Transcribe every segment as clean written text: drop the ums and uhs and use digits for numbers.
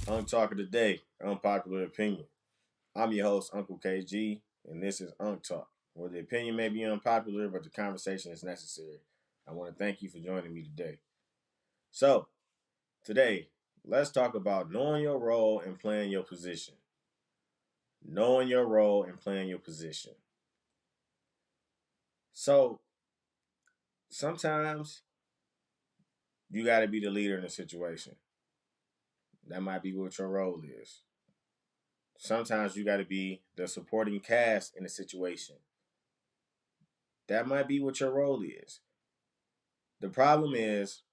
Talk of the day, unpopular opinion. I'm your host, Uncle KG, and this is Talk, where the opinion may be unpopular, but the conversation is necessary. I want to thank you for joining me today. So, today, let's talk about knowing your role and playing your position. Knowing your role and playing your position. So, sometimes you got to be the leader in a situation. That might be what your role is. Sometimes you got to be the supporting cast in a situation. That might be what your role is. The problem is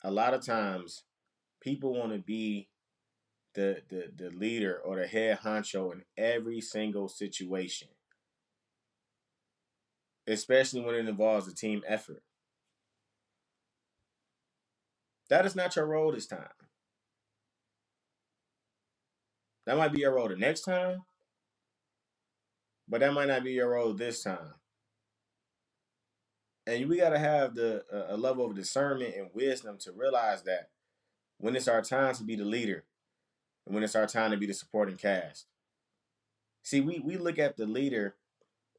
a lot of times people want to be the leader or the head honcho in every single situation, especially when it involves a team effort. That is not your role this time. That might be your role the next time, but that might not be your role this time. And we got to have a level of discernment and wisdom to realize that when it's our time to be the leader and when it's our time to be the supporting cast. See, we look at the leader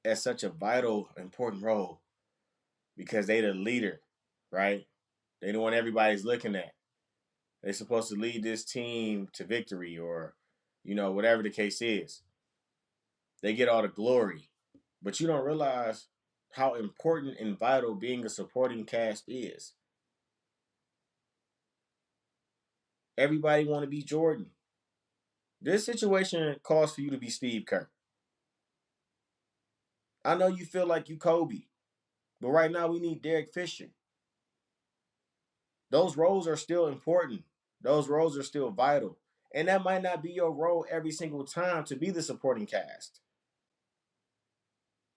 as such a vital, important role because they the leader, right? They the one everybody's looking at. They're supposed to lead this team to victory or, whatever the case is. They get all the glory. But you don't realize how important and vital being a supporting cast is. Everybody want to be Jordan. This situation calls for you to be Steve Kerr. I know you feel like you Kobe, but right now we need Derek Fisher. Those roles are still important. Those roles are still vital. And that might not be your role every single time to be the supporting cast.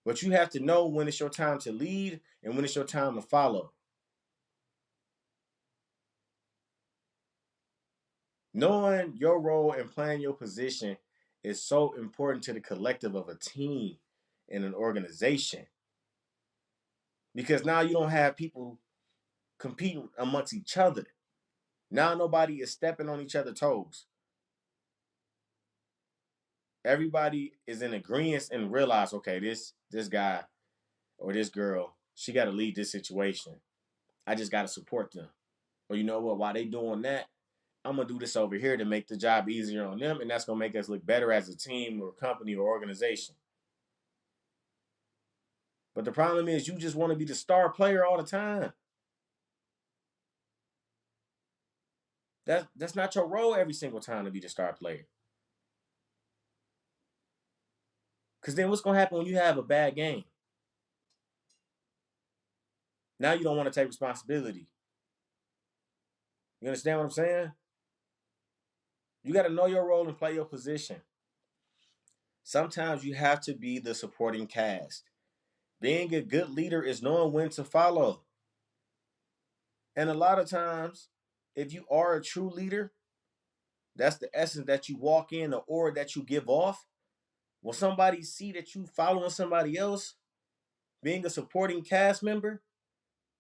But you have to know when it's your time to lead and when it's your time to follow. Knowing your role and playing your position is so important to the collective of a team and an organization. Because now you don't have people competing amongst each other. Now nobody is stepping on each other's toes. Everybody is in agreement and realize, okay, this guy or this girl, she got to lead this situation. I just got to support them. Or you know what? While they doing that, I'm gonna do this over here to make the job easier on them, and that's gonna make us look better as a team or company or organization. But the problem is, you just want to be the star player all the time. That's not your role every single time to be the star player. Because then what's gonna happen when you have a bad game? Now you don't want to take responsibility. You understand what I'm saying? You got to know your role and play your position. Sometimes you have to be the supporting cast. Being a good leader is knowing when to follow. And a lot of times, if you are a true leader, that's the essence that you walk in, the aura that you give off. When somebody see that you following somebody else, being a supporting cast member,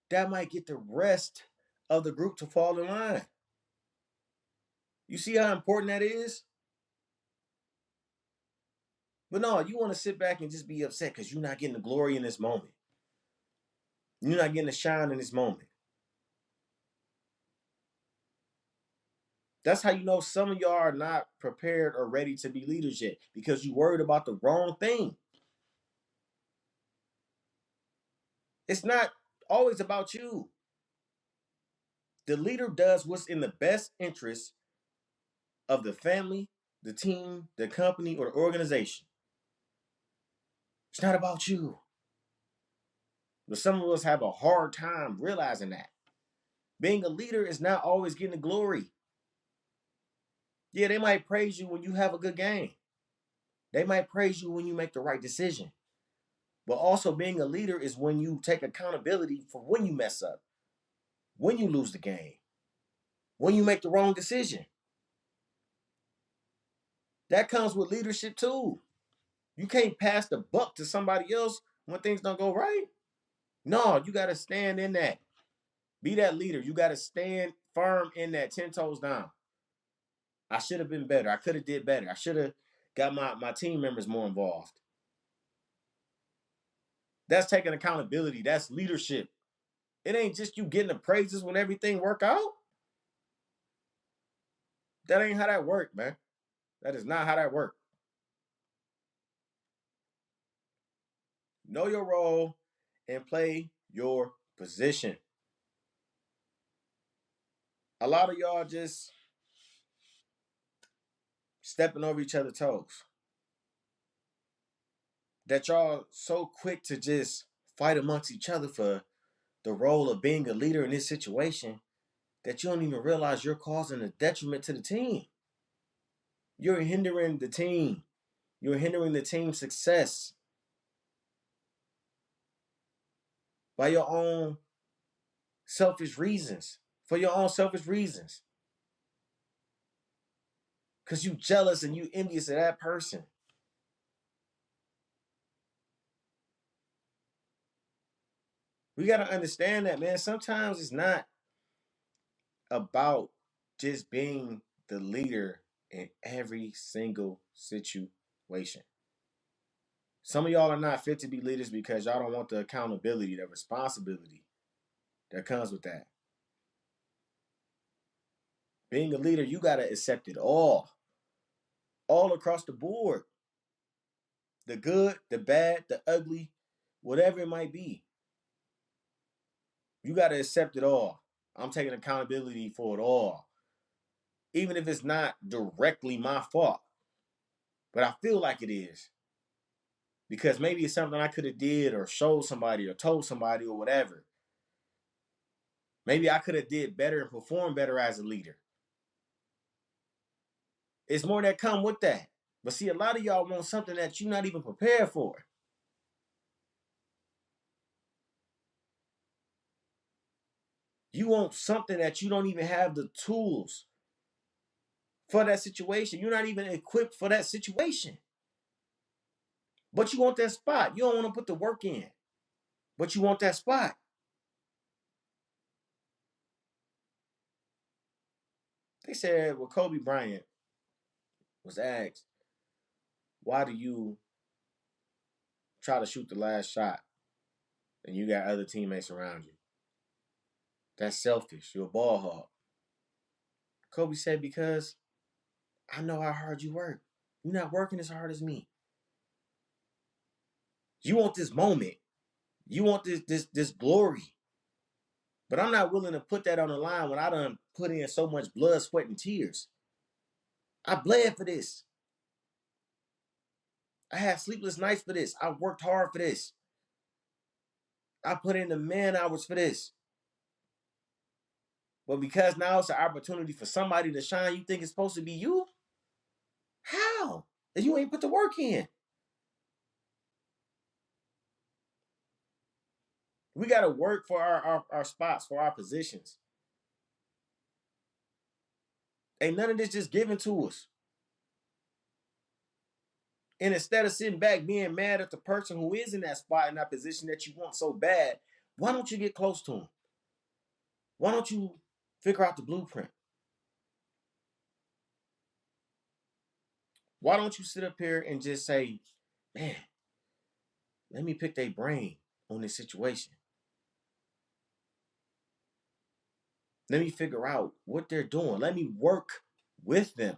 that might get the rest of the group to fall in line. You see how important that is? But no, you want to sit back and just be upset because you're not getting the glory in this moment. You're not getting the shine in this moment. That's how you know some of y'all are not prepared or ready to be leaders yet because you worried about the wrong thing. It's not always about you. The leader does what's in the best interest of the family, the team, the company, or the organization. It's not about you. But some of us have a hard time realizing that. Being a leader is not always getting the glory. Yeah, they might praise you when you have a good game. They might praise you when you make the right decision. But also, being a leader is when you take accountability for when you mess up, when you lose the game, when you make the wrong decision. That comes with leadership too. You can't pass the buck to somebody else when things don't go right. No, you got to stand in that. Be that leader. You got to stand firm in that 10 toes down. I should have been better. I could have did better. I should have got my team members more involved. That's taking accountability. That's leadership. It ain't just you getting the praises when everything work out. That ain't how that work, man. That is not how that work. Know your role and play your position. A lot of y'all just stepping over each other's toes. That y'all so quick to just fight amongst each other for the role of being a leader in this situation that you don't even realize you're causing a detriment to the team. You're hindering the team. You're hindering the team's success by your own selfish reasons. For your own selfish reasons. Because you jealous and you envious of that person. We got to understand that, man. Sometimes it's not about just being the leader in every single situation. Some of y'all are not fit to be leaders because y'all don't want the accountability, the responsibility that comes with that. Being a leader, you got to accept it all across the board. The good, the bad, the ugly, whatever it might be. You got to accept it all. I'm taking accountability for it all. Even if it's not directly my fault, but I feel like it is. Because maybe it's something I could have did or showed somebody or told somebody or whatever. Maybe I could have did better and performed better as a leader. It's more that come with that. But see, a lot of y'all want something that you're not even prepared for. You want something that you don't even have the tools for that situation. You're not even equipped for that situation. But you want that spot. You don't want to put the work in. But you want that spot. They said, well, Kobe Bryant was asked, why do you try to shoot the last shot and you got other teammates around you? That's selfish. You're a ball hog. Kobe said, because I know how hard you work. You're not working as hard as me. You want this moment. You want this glory. But I'm not willing to put that on the line when I done put in so much blood, sweat, and tears. I bled for this. I had sleepless nights for this. I worked hard for this. I put in the man hours for this. But because now it's an opportunity for somebody to shine, you think it's supposed to be you? How? And you ain't put the work in. We got to work for our spots, for our positions. Ain't none of this just given to us. And instead of sitting back being mad at the person who is in that spot, in that position that you want so bad, why don't you get close to them? Why don't you figure out the blueprint? Why don't you sit up here and just say, man, let me pick their brain on this situation. Let me figure out what they're doing. Let me work with them.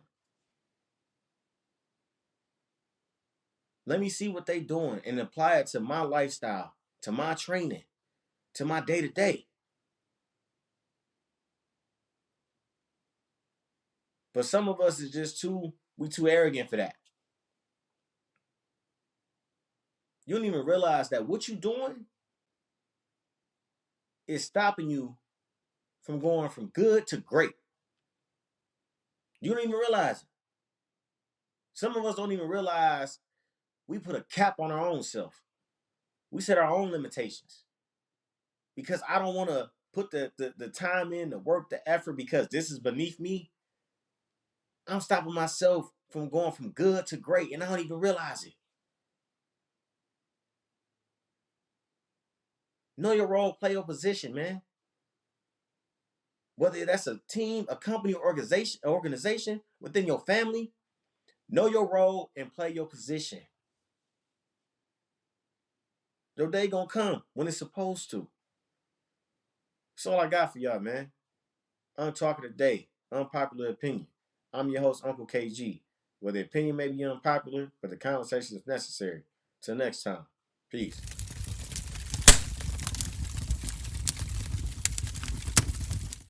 Let me see what they're doing and apply it to my lifestyle, to my training, to my day to day. But some of us is just we too arrogant for that. You don't even realize that what you're doing is stopping you from going from good to great. You don't even realize it. Some of us don't even realize we put a cap on our own self. We set our own limitations. Because I don't want to put the time in, the work, the effort, because this is beneath me. I'm stopping myself from going from good to great, and I don't even realize it. Know your role, play your position, man. Whether that's a team, a company, or organization within your family, know your role and play your position. Your day gonna come when it's supposed to. That's all I got for y'all, man. Untalking today, unpopular opinion. I'm your host, Uncle KG. Where the opinion may be unpopular, but the conversation is necessary. Till next time, peace.